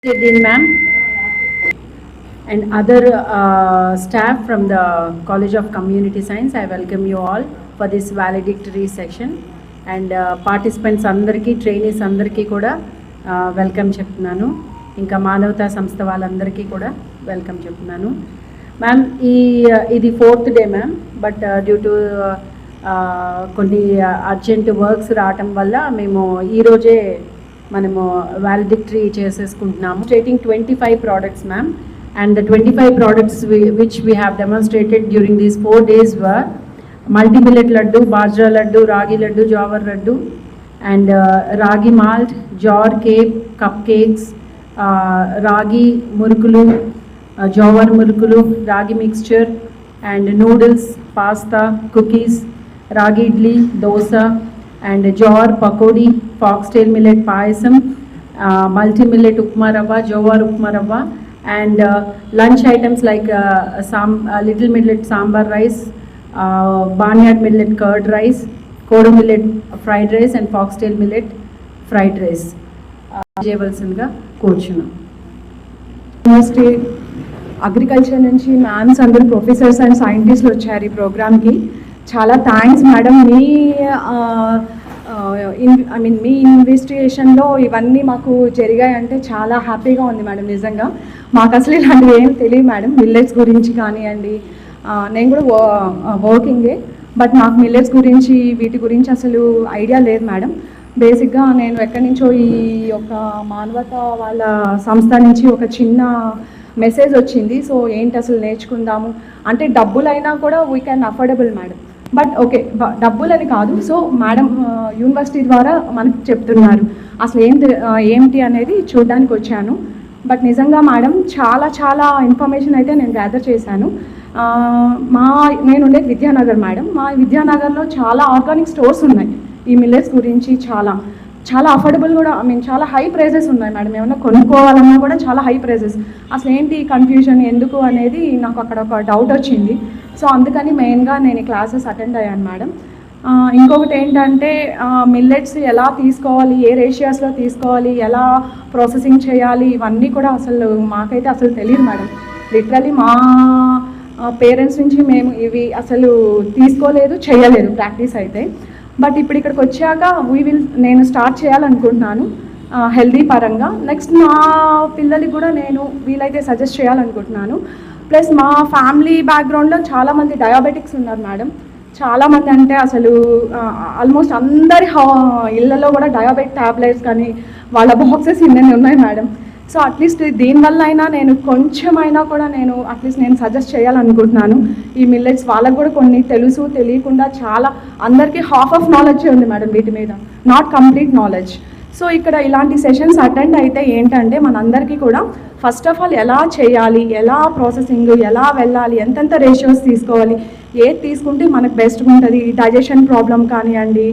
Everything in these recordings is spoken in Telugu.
Dean ma'am and other staff from the College of Community Science, I welcome you all for this valedictory section and participants andarki trainees andarki kuda welcome cheptunanu inka Manavata Samstha vallandarki kuda welcome cheptunanu ma'am idi fourth day ma'am but due to కొన్ని అర్జెంట్ వర్క్స్ రావటం వల్ల మేము ఈరోజే మనము వాలిడిక్టరీ చేసేసుకుంటున్నాము. Starting 25 products ma'am, and the 25 products which we have demonstrated during these 4 days were multi millet laddu, bajra laddu, ragi laddu, jawar laddu, and ragi malt, jawar cake, cupcakes, ragi murukulu, jawar murukulu, ragi mixture, and noodles, pasta, cookies, ragi idli, dosa, and jawar pakodi, foxtail millet payasam, multi millet upma rava, jawar upma rava, and lunch items like little millet sambar rice, barnyard millet curd rice, kodu millet fried rice, and foxtail millet fried rice. చేయవలసిందిగా కోరుచున్నాం. యూనివర్సిటీ అగ్రికల్చర్ నుంచి మ్యామ్స్ అందరూ ప్రొఫెసర్స్ అండ్ సైంటిస్టులు వచ్చారు ఈ ప్రోగ్రామ్కి. చాలా థ్యాంక్స్ మేడం. మీ ఇన్వెస్టిగేషన్లో ఇవన్నీ మాకు జరిగాయంటే చాలా హ్యాపీగా ఉంది మేడం. నిజంగా మాకు అసలు ఇలాంటివి ఏం తెలియదు మేడం. మిల్లెట్స్ గురించి కానివ్వండి, నేను కూడా వర్కింగే, బట్ నాకు మిల్లెట్స్ గురించి వీటి గురించి అసలు ఐడియా లేదు మేడం. బేసిక్గా నేను ఎక్కడి నుంచో ఈ యొక్క మానవత వాళ్ళ సంస్థ నుంచి ఒక చిన్న మెసేజ్ వచ్చింది. సో ఏంటి అసలు నేర్చుకుందాము అంటే డబ్బులైనా కూడా we can affordable madam. But okay, డబ్బులని కాదు. సో మేడం యూనివర్సిటీ ద్వారా మనకు చెప్తున్నారు అసలు ఏంటి అనేది చూడడానికి వచ్చాను. బట్ నిజంగా మేడం చాలా చాలా ఇన్ఫర్మేషన్ అయితే నేను గ్యాదర్ చేశాను. నేను ఉండేది విద్యానగర్ మేడం. మా విద్యానగర్లో చాలా ఆర్గానిక్ స్టోర్స్ ఉన్నాయి ఈ మిల్లెట్స్ గురించి. చాలా అఫోర్డబుల్ కూడా, చాలా హై ప్రైజెస్ ఉన్నాయి మేడం. ఏమన్నా కొనుక్కోవాలన్నా కూడా చాలా హై ప్రైజెస్. అసలు ఏంటి కన్ఫ్యూజన్ ఎందుకు అనేది నాకు అక్కడ ఒక డౌట్ వచ్చింది. సో అందుకని మెయిన్గా నేను క్లాసెస్ అటెండ్ అయ్యాను మేడం. ఇంకొకటి ఏంటంటే మిల్లెట్స్ ఎలా తీసుకోవాలి, ఏ రేషియోస్లో తీసుకోవాలి, ఎలా ప్రాసెసింగ్ చేయాలి, ఇవన్నీ కూడా అసలు మాకైతే అసలు తెలియదు మేడం. లిటరలీ మా పేరెంట్స్ నుంచి మేము ఇవి అసలు తీసుకోలేదు, చేయలేదు ప్రాక్టీస్ అయితే. బట్ ఇప్పుడు ఇక్కడికి వచ్చాక నేను స్టార్ట్ చేయాలనుకుంటున్నాను హెల్దీ పరంగా. నెక్స్ట్ మా పిల్లలకి కూడా నేను వీలైతే సజెస్ట్ చేయాలనుకుంటున్నాను. ప్లస్ మా ఫ్యామిలీ బ్యాక్గ్రౌండ్లో చాలామంది డయాబెటిక్స్ ఉన్నారు మేడం. చాలామంది అంటే అసలు ఆల్మోస్ట్ అందరి ఇళ్ళలో కూడా డయాబెటిక్ ట్యాబ్లెట్స్ కానీ వాళ్ళ బాక్సెస్ ఇన్ని ఉన్నాయి మేడం. సో అట్లీస్ట్ దీనివల్ల అయినా నేను కొంచెమైనా కూడా నేను సజెస్ట్ చేయాలనుకుంటున్నాను. ఈ మిల్లెట్స్ వాళ్ళకు కూడా కొన్ని తెలుసు, తెలియకుండా చాలా అందరికీ హాఫ్ ఆఫ్ నాలెడ్జ్ ఉంది మేడం వీటి మీద, నాట్ కంప్లీట్ నాలెడ్జ్. సో ఇక్కడ ఇలాంటి సెషన్స్ అటెండ్ అయితే ఏంటంటే మనందరికీ కూడా ఫస్ట్ ఆఫ్ ఆల్ ఎలా చేయాలి, ఎలా ప్రాసెసింగ్, ఎలా వెళ్ళాలి, ఎంతెంత రేషియోస్ తీసుకోవాలి, ఏది తీసుకుంటే మనకు బెస్ట్గా ఉంటుంది, డైజెషన్ ప్రాబ్లం కానివ్వండి,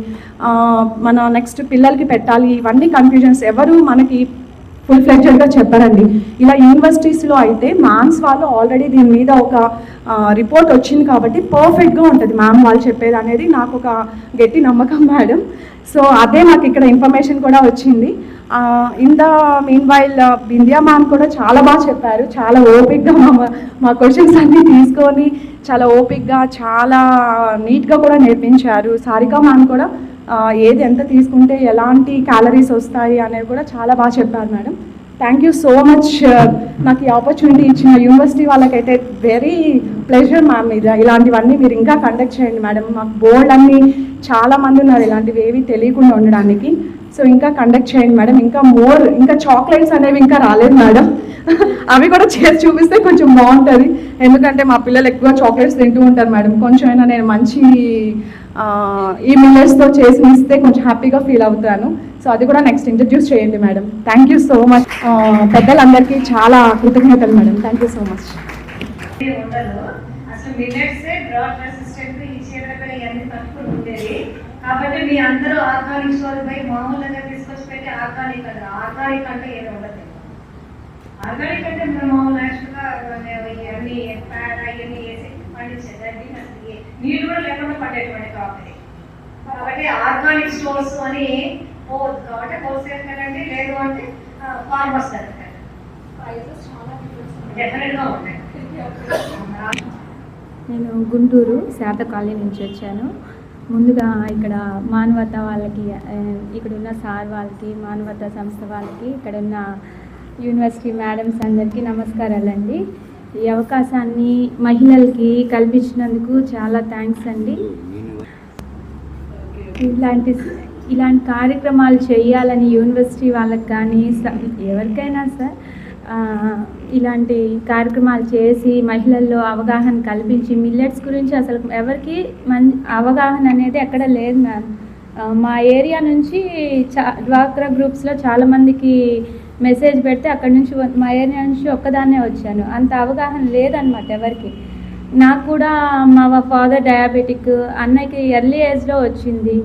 మన నెక్స్ట్ పిల్లలకి పెట్టాలి, ఇవన్నీ కన్ఫ్యూజన్స్ ఎవరు మనకి ఫుల్ ఫ్లెడ్జెడ్గా చెప్పారండి. ఇలా యూనివర్సిటీస్లో అయితే మ్యామ్స్ వాళ్ళు ఆల్రెడీ దీని మీద ఒక రిపోర్ట్ వచ్చింది కాబట్టి పర్ఫెక్ట్గా ఉంటుంది మ్యామ్ వాళ్ళు చెప్పేది అనేది నాకు ఒక గట్టి నమ్మకం మేడం. సో అదే నాకు ఇక్కడ ఇన్ఫర్మేషన్ కూడా వచ్చింది. In the meanwhile Bindya ma'am కూడా చాలా బాగా చెప్పారు. చాలా ఓపిక్గా మా క్వశ్చన్స్ అన్నీ తీసుకొని చాలా ఓపిక్గా చాలా నీట్గా కూడా నేర్పించారు. సారికా మ్యామ్ కూడా ఏది ఎంత తీసుకుంటే ఎలాంటి క్యాలరీస్ వస్తాయి అనేవి కూడా చాలా బాగా చెప్పారు madam. Thank you so much నాకు ఈ ఆపర్చునిటీ ఇచ్చిన యూనివర్సిటీ వాళ్ళకైతే వెరీ ప్లెజర్ మ్యామ్. ఇలాంటివన్నీ మీరు ఇంకా కండక్ట్ చేయండి మేడం. మాకు బోర్డు అన్నీ చాలామంది ఉన్నారు ఇలాంటివి ఏవి తెలియకుండా ఉండడానికి. సో ఇంకా కండక్ట్ చేయండి మేడం. ఇంకా చాక్లెట్స్ అనేవి ఇంకా రాలేదు మేడం. అవి కూడా చేసి చూపిస్తే కొంచెం బాగుంటుంది. ఎందుకంటే మా పిల్లలు ఎక్కువ చాక్లెట్స్ తింటూ ఉంటారు మేడం. కొంచెమైనా నేను మంచి ఈ మిల్లెట్స్తో చేసి ఇస్తే కొంచెం హ్యాపీగా ఫీల్ అవుతాను. సో అది కూడా నెక్స్ట్ ఇంట్రడ్యూస్ చేయండి madam. Thank you so much. పెద్దలందరికీ చాలా కృతజ్ఞతలు madam. Thank you so much. కాబట్టి మీ అందరూ ఆర్గానిక్ స్టోర్ పై మామూలుగా తీసుకొచ్చి పెట్టి ఆర్గానిక్ అంటే ఏదో ఉండదు. ఆర్గానిక్ అంటే మేము మామూలు యాక్చువల్గా అన్ని ప్యాడ్ అవన్నీ వేసి పండించేదండి. నీళ్ళు కూడా లేకుండా పండేటువంటి కాబట్టి ఆర్గానిక్ స్టోర్స్ అని పోవద్దు. కాబట్టి హోల్సేల్ కదండి, లేదు అంటే ఫార్మర్స్ కదండి. డెఫినెట్గా ఉంటాయి. నేను గుంటూరు శాత కాలనీ నుంచి వచ్చాను. ముందుగా ఇక్కడ మానవత వాళ్ళకి, ఇక్కడ ఉన్న సార్ వాళ్ళకి, మానవత సంస్థ వాళ్ళకి, ఇక్కడ ఉన్న యూనివర్సిటీ మేడమ్స్ అందరికీ నమస్కారాలండి. ఈ అవకాశాన్ని మహిళలకి కల్పించినందుకు చాలా థ్యాంక్స్ అండి. ఇలాంటి కార్యక్రమాలు చేయాలని యూనివర్సిటీ వాళ్ళకి కానీ ఎవరికైనా సార్ ఇలాంటి కార్యక్రమాలు చేసి మహిళల్లో అవగాహన కల్పించి మిల్లెట్స్ గురించి అసలు ఎవరికి అవగాహన అనేది ఎక్కడ లేదు మ్యామ్. మా ఏరియా నుంచి డ్వాక్రా గ్రూప్స్లో చాలామందికి మెసేజ్ పెడితే అక్కడ నుంచి మా ఏరియా నుంచి ఒక్కదాన్నే వచ్చాను. అంత అవగాహన లేదనమాట ఎవరికి. నాకు కూడా మా ఫాదర్ డయాబెటిక్, అన్నయ్యకి ఎర్లీ ఏజ్లో వచ్చింది.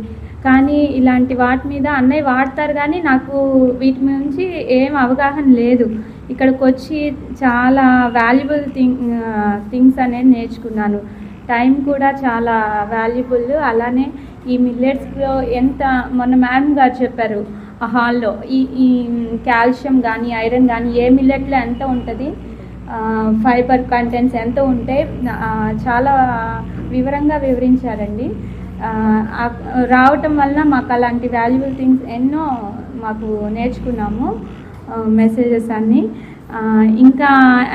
కానీ ఇలాంటి వాటి మీద అన్నయ్య వాడతారు కానీ నాకు వీటి నుంచి ఏం అవగాహన లేదు. ఇక్కడికి వచ్చి చాలా వాల్యుబుల్ థింగ్స్ అనేది నేర్చుకున్నాను. టైం కూడా చాలా వాల్యుబుల్. అలానే ఈ మిల్లెట్స్లో మొన్న మ్యామ్ గారు చెప్పారు ఆ హాల్లో ఈ కాల్షియం కానీ ఐరన్ కానీ ఏ మిల్లెట్లో ఎంత ఉంటుంది, ఫైబర్ కంటెంట్స్ ఎంత ఉంటే చాలా వివరంగా వివరించారండి. రావటం వల్ల మాకు అలాంటి వాల్యుబుల్ థింగ్స్ ఎన్నో మాకు నేర్చుకున్నాము, మెసేజెస్ అన్నీ. ఇంకా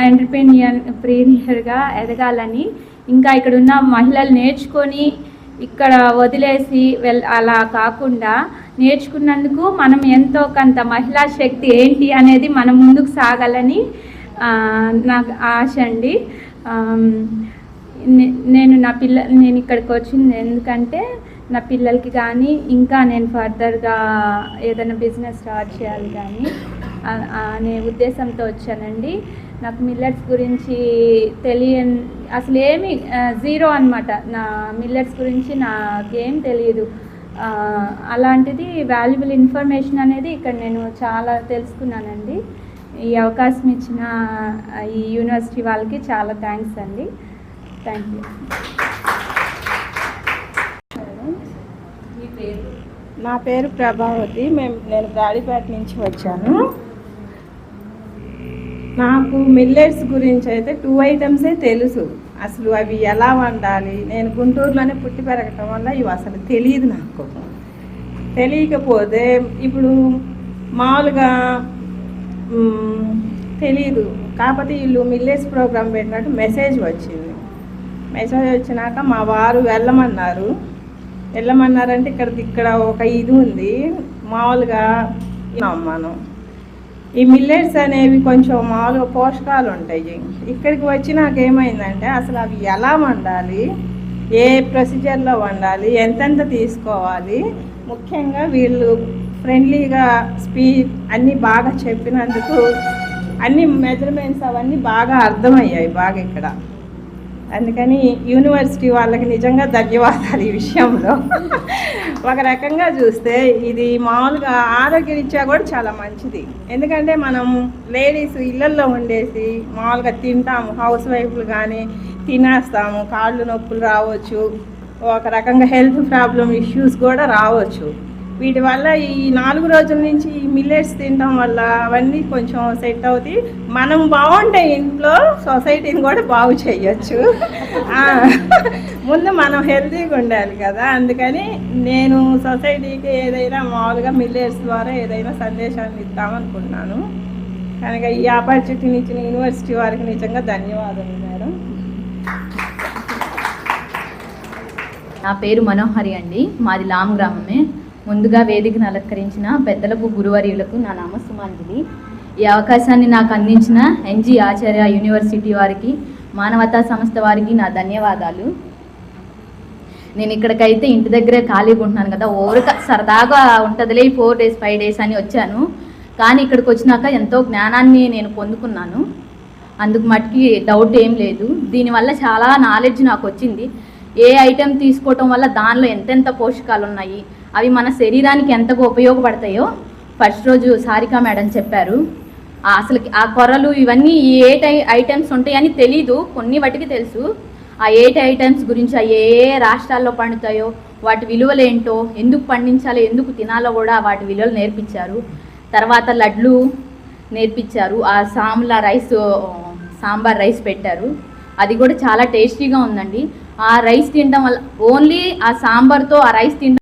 ఎంటర్‌ప్రెన్యూర్‌గా ఎదగాలని, ఇంకా ఇక్కడ ఉన్న మహిళలు నేర్చుకొని ఇక్కడ వదిలేసి అలా కాకుండా నేర్చుకున్నందుకు మనం ఎంతో కొంత మహిళా శక్తి ఏంటి అనేది మనం ముందుకు సాగాలని నాకు ఆశ అండి. నేను ఇక్కడికి వచ్చింది ఎందుకంటే నా పిల్లలకి కానీ ఇంకా నేను ఫర్దర్గా ఏదైనా బిజినెస్ స్టార్ట్ చేయాలి కానీ అనే ఉద్దేశంతో వచ్చానండి. నాకు మిల్లెట్స్ గురించి అసలు ఏమి జీరో అనమాట. నా మిల్లెట్స్ గురించి నాకేం తెలియదు. అలాంటిది వాల్యుబుల్ ఇన్ఫర్మేషన్ అనేది ఇక్కడ నేను చాలా తెలుసుకున్నానండి. ఈ అవకాశం ఇచ్చిన ఈ యూనివర్సిటీ వాళ్ళకి చాలా థ్యాంక్స్ అండి. Thank you. నా పేరు ప్రభావతి. నేను బ్రాడీపేట నుంచి వచ్చాను. నాకు మిల్లెట్స్ గురించి అయితే 2 ఐటమ్సే తెలుసు. అసలు అవి ఎలా వండాలి, నేను గుంటూరులోనే పుట్టి పెరగటం వల్ల ఇవి అసలు తెలియదు. నాకు తెలియకపోతే ఇప్పుడు మామూలుగా తెలియదు. కాకపోతే వీళ్ళు మిల్లెట్స్ ప్రోగ్రామ్ పెట్టినట్టు మెసేజ్ వచ్చింది. మెసేజ్ వచ్చినాక మా వారు వెళ్ళమన్నారంటే ఇక్కడ ఒక ఇది ఉంది. మామూలుగా మనం ఈ మిల్లెట్స్ అనేవి కొంచెం మామూలుగా పోషకాలు ఉంటాయి. ఇక్కడికి వచ్చి నాకు ఏమైందంటే అసలు అవి ఎలా వండాలి, ఏ ప్రొసీజర్లో వండాలి, ఎంతెంత తీసుకోవాలి, ముఖ్యంగా వీళ్ళు ఫ్రెండ్లీగా స్పీడ్ అన్నీ బాగా చెప్పినందుకు అన్ని మెజర్మెంట్స్ అవన్నీ బాగా అర్థమయ్యాయి బాగా ఇక్కడ. అందుకని యూనివర్సిటీ వాళ్ళకి నిజంగా ధన్యవాదాలు ఈ విషయంలో. ఒక రకంగా చూస్తే ఇది మామూలుగా ఆరోగ్యరీత్యా కూడా చాలా మంచిది. ఎందుకంటే మనం లేడీస్ ఇళ్ళల్లో ఉండేసి మామూలుగా తింటాము, హౌస్ వైఫ్లు కానీ తినేస్తాము, కాళ్ళు నొప్పులు రావచ్చు, ఒక రకంగా హెల్త్ ప్రాబ్లం ఇష్యూస్ కూడా రావచ్చు. వీటి వల్ల ఈ 4 రోజుల నుంచి ఈ మిల్లెట్స్ తినడం వల్ల అవన్నీ కొంచెం సెట్ అవుతాయి. మనం బాగుంటే ఇంట్లో సొసైటీని కూడా బాగు చేయొచ్చు. ముందు మనం హెల్తీగా ఉండాలి కదా. అందుకని నేను సొసైటీకి ఏదైనా మామూలుగా మిల్లెట్స్ ద్వారా ఏదైనా సందేశాన్ని ఇద్దామనుకున్నాను. కనుక ఈ ఆపర్చునిటీని ఇచ్చిన యూనివర్సిటీ వారికి నిజంగా ధన్యవాదాలు మేడం. నా పేరు మనోహరి అండి. మాది లామ్ గ్రామమే. ముందుగా వేదికను అలంకరించిన పెద్దలకు, గురువర్యులకు నా నామ సుమాంజలి. ఈ అవకాశాన్ని నాకు అందించిన ఎన్జి ఆచార్య యూనివర్సిటీ వారికి, మానవతా సంస్థ వారికి నా ధన్యవాదాలు. నేను ఇక్కడికైతే ఇంటి దగ్గరే ఖాళీగా ఉంటున్నాను కదా, సరదాగా ఉంటుందిలే 4 days 5 days అని వచ్చాను. కానీ ఇక్కడికి వచ్చినాక ఎంతో జ్ఞానాన్ని నేను పొందుకున్నాను. అందుకు మటుకి డౌట్ ఏం లేదు. దీనివల్ల చాలా నాలెడ్జ్ నాకు వచ్చింది. ఏ ఐటెం తీసుకోవటం వల్ల దానిలో ఎంతెంత పోషకాలు ఉన్నాయి, అవి మన శరీరానికి ఎంతగా ఉపయోగపడతాయో ఫస్ట్ రోజు సారికా మేడం చెప్పారు. అసలు ఆ కొర్రలు ఇవన్నీ 8 ఐటమ్స్ ఉంటాయని తెలీదు, కొన్ని వాటికి తెలుసు. ఆ 8 ఐటమ్స్ గురించి ఏ రాష్ట్రాల్లో పండుతాయో, వాటి విలువలేంటో, ఎందుకు పండించాలో, ఎందుకు తినాలో కూడా వాటి విలువలు నేర్పించారు. తర్వాత లడ్లు, నేర్పించారు. ఆ సాంబార్ రైస్ పెట్టారు. అది కూడా చాలా టేస్టీగా ఉందండి. ఆ రైస్ తినడం వల్ల ఓన్లీ ఆ సాంబార్తో ఆ రైస్ తినడం